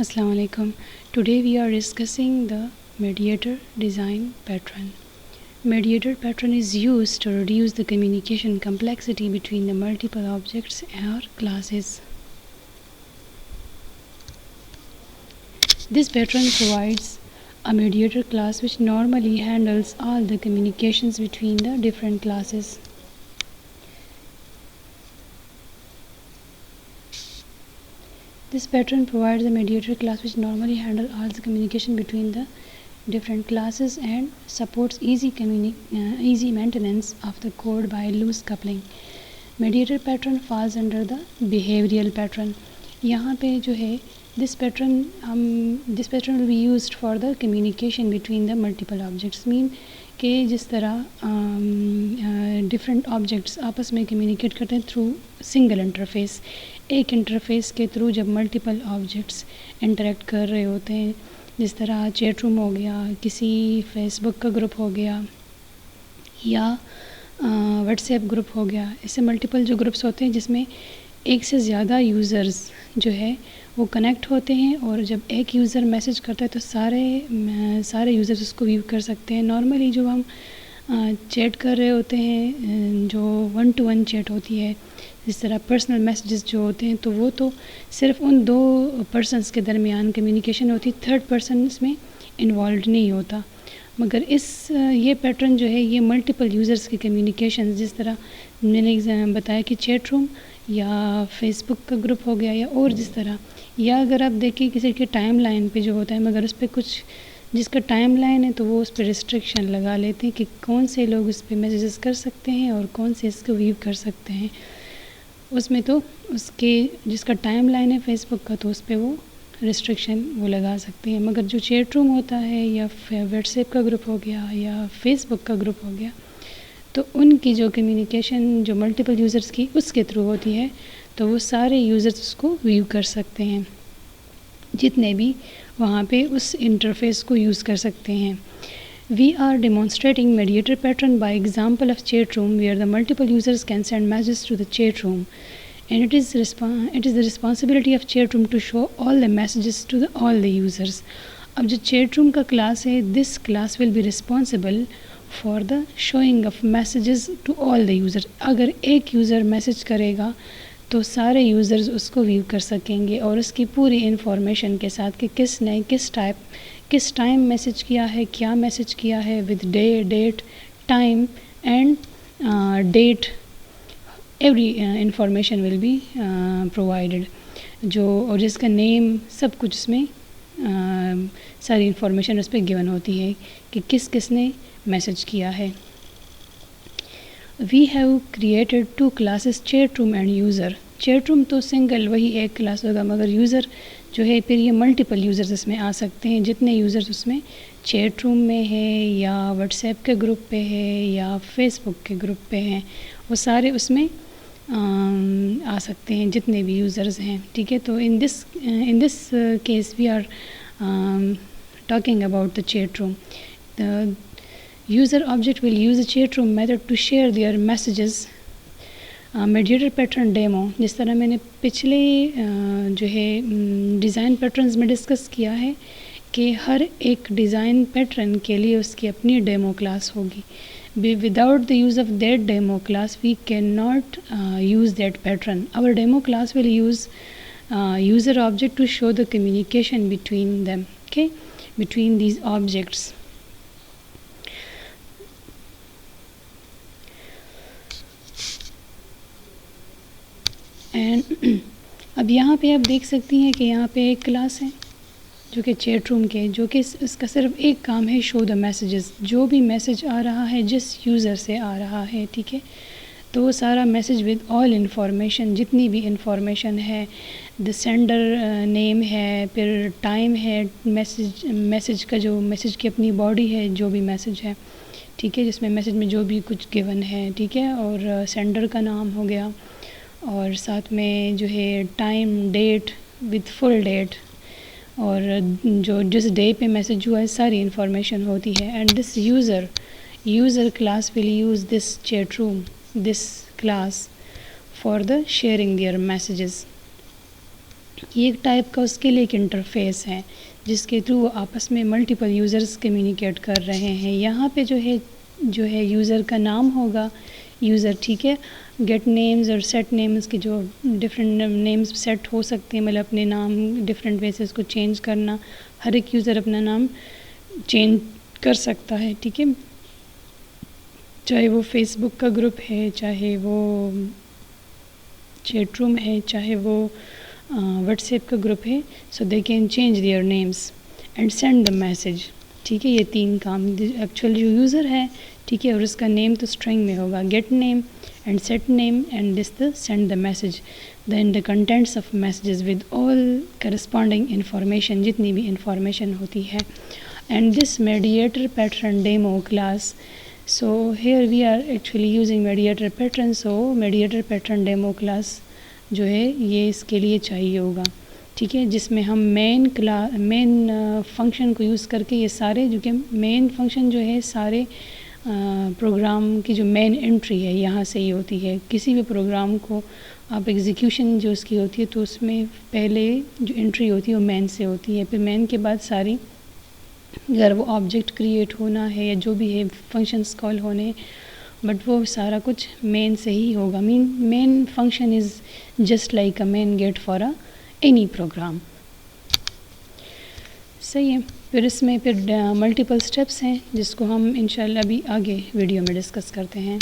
Assalamu alaikum. Today we are discussing the mediator design pattern. Mediator pattern is used to reduce the communication complexity between the multiple objects or classes. This pattern provides a mediator class which normally handles all the communications between the different classes. This pattern provides a mediator class which normally handles all the communication between the different classes and supports easy maintenance of the code by loose coupling. Mediator pattern falls under the behavioral pattern. यहाँ पे जो है this pattern will be used for the communication between the multiple objects. Mean कि जिस तरह different objects आपस में communicate करते हैं through single interface. एक इंटरफेस के थ्रू जब मल्टीपल ऑब्जेक्ट्स इंटरेक्ट कर रहे होते हैं, जिस तरह चैट रूम हो गया, किसी फेसबुक का ग्रुप हो गया या व्हाट्सएप ग्रुप हो गया, ऐसे मल्टीपल जो ग्रुप्स होते हैं जिसमें एक से ज़्यादा यूज़र्स जो है वो कनेक्ट होते हैं और जब एक यूज़र मैसेज करता है तो सारे यूज़र्स उसको व्यू कर सकते हैं. नॉर्मली जो हम चैट कर रहे होते हैं, जो 1-to-1 चैट होती है, जिस तरह पर्सनल मैसेजेस जो होते हैं, तो वो तो सिर्फ उन दो पर्सनस के दरमियान कम्युनिकेशन होती, थर्ड पर्सन इसमें इन्वॉल्व नहीं होता. मगर ये पैटर्न जो है ये मल्टीपल यूज़र्स की कम्युनिकेशन, जिस तरह मैंने बताया कि चैट रूम या फेसबुक का ग्रुप हो गया या और जिस तरह, या अगर आप देखिए किसी के टाइम लाइन पे जो होता है, मगर उस पर कुछ जिसका टाइम लाइन है तो वो उस पर रिस्ट्रिक्शन लगा लेते हैं कि कौन से लोग उस पर मैसेजेस कर सकते हैं और कौन से इसको व्यू कर सकते हैं. उसमें तो उसके जिसका टाइम लाइन है फेसबुक का तो उस पर वो रिस्ट्रिक्शन वो लगा सकते हैं. मगर जो चैट रूम होता है या व्हाट्सएप का ग्रुप हो गया या फेसबुक का ग्रुप हो गया, तो उनकी जो कम्युनिकेशन जो मल्टीपल यूज़र्स की उसके थ्रू होती है, तो वो सारे यूज़र्स उसको व्यू कर सकते हैं, जितने भी वहाँ पे उस इंटरफेस को यूज़ कर सकते हैं. We are demonstrating mediator pattern by example of chat room where the multiple users can send messages to the chat room, and it is the responsibility of chat room to show all the messages to all the users. अब जो chat room का class है, this class will be responsible for the showing of messages to all the users. अगर एक user message करेगा तो सारे users उसको व्यू कर सकेंगे और उसकी पूरी इन्फॉर्मेशन के साथ कि किसने किस टाइम मैसेज किया है, क्या मैसेज किया है, with date, time and date, every information will be provided. जो और जिसका नेम सब कुछ उसमें सारी इंफॉर्मेशन उस पर गिवन होती है कि किसने मैसेज किया है. We have created 2 classes, chat room and user. Chat room तो सिंगल वही एक क्लास होगा, मगर यूज़र जो है फिर ये मल्टीपल यूज़र्स इसमें आ सकते हैं. जितने यूज़र्स उसमें चैट रूम में है या व्हाट्सएप के ग्रुप पे है या फेसबुक के ग्रुप पे हैं, वो सारे उसमें आ सकते हैं, जितने भी यूज़र्स हैं. ठीक है, तो in this case we are talking about the chat room. The user object will use the chat room method to share their messages. mediator pattern demo, जिस तरह मैंने पिछले जो है डिज़ाइन पैटर्न्स में डिस्कस किया है कि हर एक डिज़ाइन पैटर्न के लिए उसकी अपनी डेमो क्लास होगी. Without the use of that demo class we can not use that pattern. Our demo class will use user object to show the communication between them, okay, between these objects. And अब यहाँ पे आप देख सकती हैं कि यहाँ पे एक क्लास है जो कि चैट रूम के, जो कि इसका सिर्फ एक काम है, शो द मैसेजेस. जो भी मैसेज आ रहा है जिस यूज़र से आ रहा है, ठीक है, तो वो सारा मैसेज विद ऑल इन्फॉर्मेशन, जितनी भी इंफॉर्मेशन है, द सेंडर नेम है, फिर टाइम है, मैसेज का जो मैसेज की अपनी बॉडी है, जो भी मैसेज है, ठीक है, जिसमें मैसेज में जो भी कुछ गिवन है, ठीक है, और सेंडर का नाम हो गया और साथ में जो है time, date with full date, और जो जिस डे पे मैसेज हुआ है सारी इन्फॉर्मेशन होती है. And this user class will use this chat room, this class for the sharing their messages. یہ ایک ٹائپ کا اس کے لیے ایک انٹرفیس ہے جس کے تھرو وہ آپس میں ملٹیپل یوزرز کمیونیکیٹ کر رہے ہیں. یہاں پہ جو ہے یوزر کا نام ہوگا یوزر, ٹھیک ہے. گیٹ نیمز اور سیٹ نیمز کے جو ڈفرینٹ نیمز سیٹ ہو سکتے ہیں, مطلب اپنے نام ڈفرینٹ وے سے اس کو چینج کرنا. ہر ایک یوزر اپنا نام چینج کر سکتا ہے, ٹھیک ہے, چاہے وہ فیس بک کا گروپ ہے, چاہے وہ چیٹ روم ہے, چاہے وہ واٹس ایپ کا گروپ ہے. So they can change their names and send the message, ٹھیک ہے. یہ 3 کام ایکچوئل جو یوزر ہے, ٹھیک ہے, اور اس کا نیم تو اسٹرنگ میں ہوگا, get name and set name and this the send the message, then the contents of messages with all corresponding information, جتنی بھی انفارمیشن ہوتی ہے. And this mediator pattern demo class, so here we are actually using mediator pattern, so mediator pattern demo class جو ہے یہ اس کے لیے چاہیے ہوگا, ٹھیک ہے, جس میں ہم مین فنکشن کو یوز کر کے یہ سارے, جو کہ مین فنکشن جو ہے سارے پروگرام کی جو مین انٹری ہے یہاں سے ہی ہوتی ہے. کسی بھی پروگرام کو آپ ایگزیکیوشن جو اس کی ہوتی ہے تو اس میں پہلے جو انٹری ہوتی ہے وہ مین سے ہوتی ہے, پھر مین کے بعد ساری, اگر وہ آبجیکٹ کریٹ ہونا ہے یا جو بھی ہے فنکشنس کال ہونے, بٹ وہ سارا کچھ مین سے ہی ہوگا. Main function is just like a main gate for any program. صحیح ہے. پھر اس میں پھر ملٹیپل اسٹیپس ہیں جس کو ہم انشاءاللہ ابھی آگے ویڈیو میں ڈسکس کرتے ہیں.